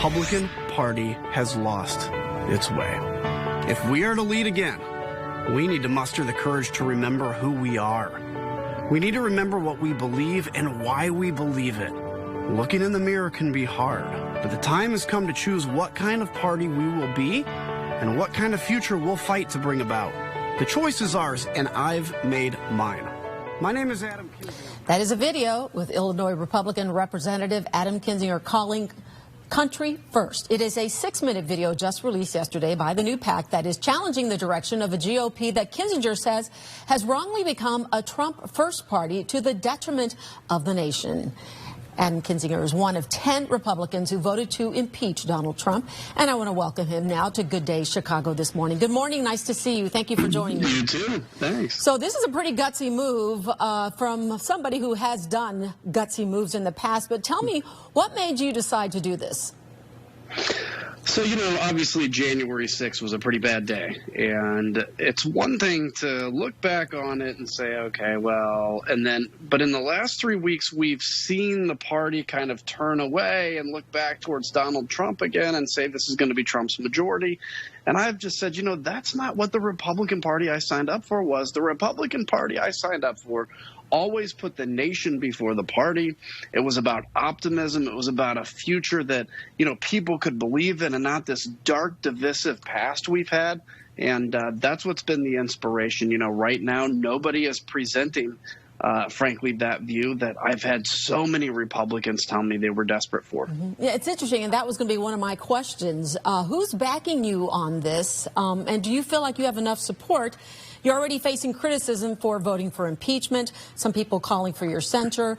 Republican Party has lost its way. If we are to lead again, we need to muster the courage to remember who we are. We need to remember what we believe and why we believe it. Looking in the mirror can be hard, but the time has come to choose what kind of party we will be and what kind of future we'll fight to bring about. The choice is ours, and I've made mine. My name is Adam Kinzinger. That is a video with Illinois Republican Representative Adam Kinzinger calling country first. It is a 6-minute video just released yesterday by the new PAC that is challenging the direction of a GOP that Kinzinger says has wrongly become a Trump first party to the detriment of the nation. Adam Kinzinger is one of 10 Republicans who voted to impeach Donald Trump. And I want to welcome him now to Good Day Chicago this morning. Good morning. Nice to see you. Thank you for joining me. You too. Thanks. So this is a pretty gutsy move from somebody who has done gutsy moves in the past. But tell me, what made you decide to do this? So, obviously January 6th was a pretty bad day, and it's one thing to look back on it and say, okay, well, but in the last 3 weeks, we've seen the party kind of turn away and look back towards Donald Trump again and say this is going to be Trump's majority. And I've just said, that's not what the Republican Party I signed up for was. The Republican Party I signed up for always put the nation before the party. It was about optimism. It was about a future that, people could believe in and not this dark, divisive past we've had. And that's what's been the inspiration. Right now, nobody is presenting, frankly, that view that I've had so many Republicans tell me they were desperate for. Mm-hmm. Yeah, it's interesting, and that was going to be one of my questions. Who's backing you on this? And do you feel like you have enough support? You're already facing criticism for voting for impeachment, some people calling for your censure.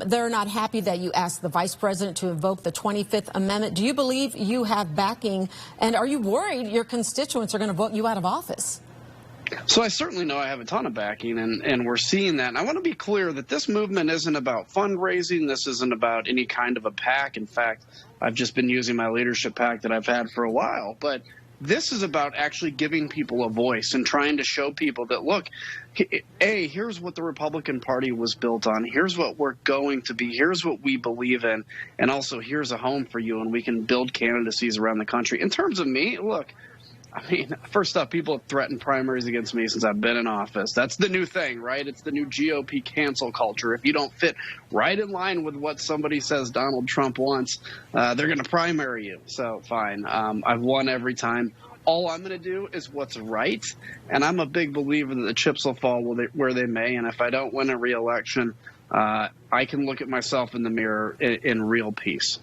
They're not happy that you asked the vice president to invoke the 25th Amendment. Do you believe you have backing, and are you worried your constituents are going to vote you out of office? So I certainly know I have a ton of backing, and we're seeing that. And I want to be clear that this movement isn't about fundraising. This isn't about any kind of a PAC. In fact, I've just been using my leadership PAC that I've had for a while. But this is about actually giving people a voice and trying to show people that, look, here's what the Republican Party was built on. Here's what we're going to be. Here's what we believe in. And also, here's a home for you, and we can build candidacies around the country. In terms of me, look, first off, people have threatened primaries against me since I've been in office. That's the new thing, right? It's the new GOP cancel culture. If you don't fit right in line with what somebody says Donald Trump wants, they're going to primary you. So fine. I've won every time. All I'm going to do is what's right. And I'm a big believer that the chips will fall where they may. And if I don't win a re-election, I can look at myself in the mirror in real peace.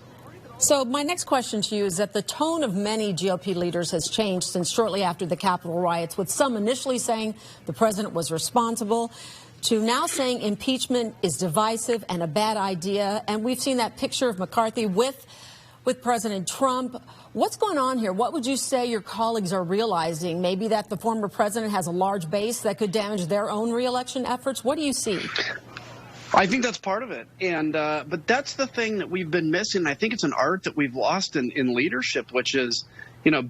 So my next question to you is that the tone of many GOP leaders has changed since shortly after the Capitol riots, with some initially saying the president was responsible to now saying impeachment is divisive and a bad idea. And we've seen that picture of McCarthy with President Trump. What's going on here? What would you say your colleagues are realizing? Maybe that the former president has a large base that could damage their own reelection efforts? What do you see? I think that's part of it. And but that's the thing that we've been missing. I think it's an art that we've lost in leadership, which is,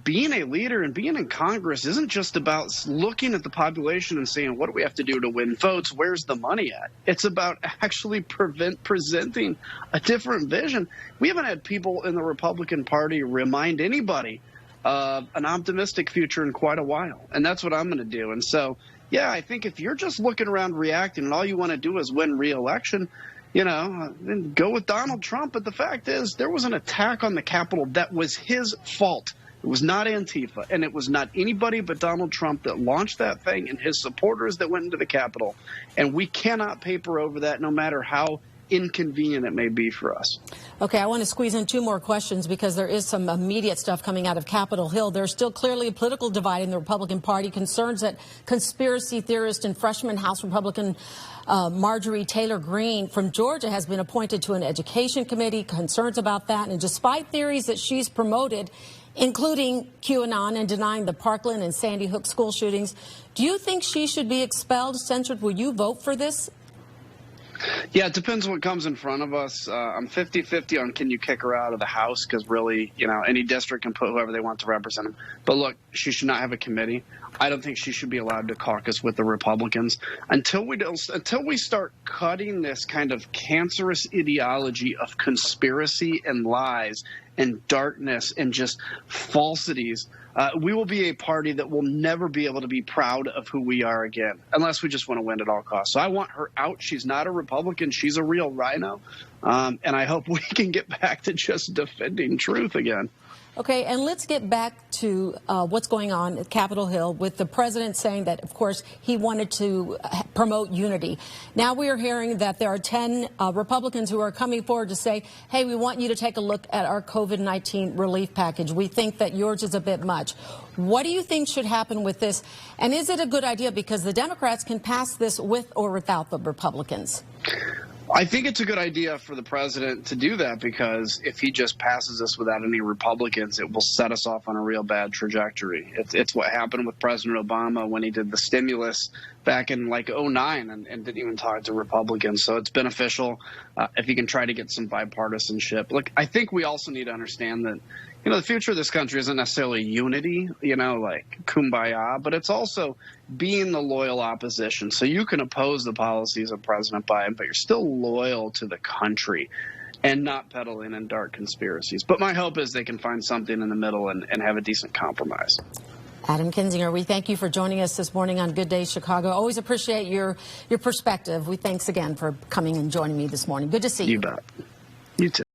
being a leader and being in Congress isn't just about looking at the population and saying, what do we have to do to win votes? Where's the money at? It's about actually presenting a different vision. We haven't had people in the Republican Party remind anybody of an optimistic future in quite a while. And that's what I'm going to do. And so, yeah, I think if you're just looking around reacting and all you want to do is win re-election, then go with Donald Trump. But the fact is, there was an attack on the Capitol that was his fault. It was not Antifa, and it was not anybody but Donald Trump that launched that thing and his supporters that went into the Capitol. And we cannot paper over that, no matter how inconvenient it may be for us. Okay, I want to squeeze in 2 more questions because there is some immediate stuff coming out of Capitol Hill. There's still clearly a political divide in the Republican Party, concerns that conspiracy theorist and freshman House Republican Marjorie Taylor Greene from Georgia has been appointed to an education committee, concerns about that. And despite theories that she's promoted, including QAnon and denying the Parkland and Sandy Hook school shootings, do you think she should be expelled, censored? Will you vote for this? Yeah, it depends what comes in front of us. I'm 50-50 on can you kick her out of the House, because really, any district can put whoever they want to represent them. But look, she should not have a committee. I don't think she should be allowed to caucus with the Republicans until we start cutting this kind of cancerous ideology of conspiracy and lies and darkness and just falsities, we will be a party that will never be able to be proud of who we are again, unless we just want to win at all costs. So I want her out. She's not a Republican. She's a real rhino. And I hope we can get back to just defending truth again. Okay, and let's get back to what's going on at Capitol Hill with the president saying that, of course, he wanted to promote unity. Now we are hearing that there are 10 Republicans who are coming forward to say, hey, we want you to take a look at our COVID-19 relief package. We think that yours is a bit much. What do you think should happen with this? And is it a good idea because the Democrats can pass this with or without the Republicans? I think it's a good idea for the president to do that because if he just passes this without any Republicans, it will set us off on a real bad trajectory. It's what happened with President Obama when he did the stimulus back in like 2009 and didn't even talk to Republicans. So it's beneficial if he can try to get some bipartisanship. Look, I think we also need to understand that, the future of this country isn't necessarily unity, like kumbaya, but it's also being the loyal opposition. So you can oppose the policies of President Biden, but you're still loyal to the country and not peddling in dark conspiracies. But my hope is they can find something in the middle and have a decent compromise. Adam Kinzinger, we thank you for joining us this morning on Good Day Chicago. Always appreciate your perspective. Thanks again for coming and joining me this morning. Good to see you. You bet. You too.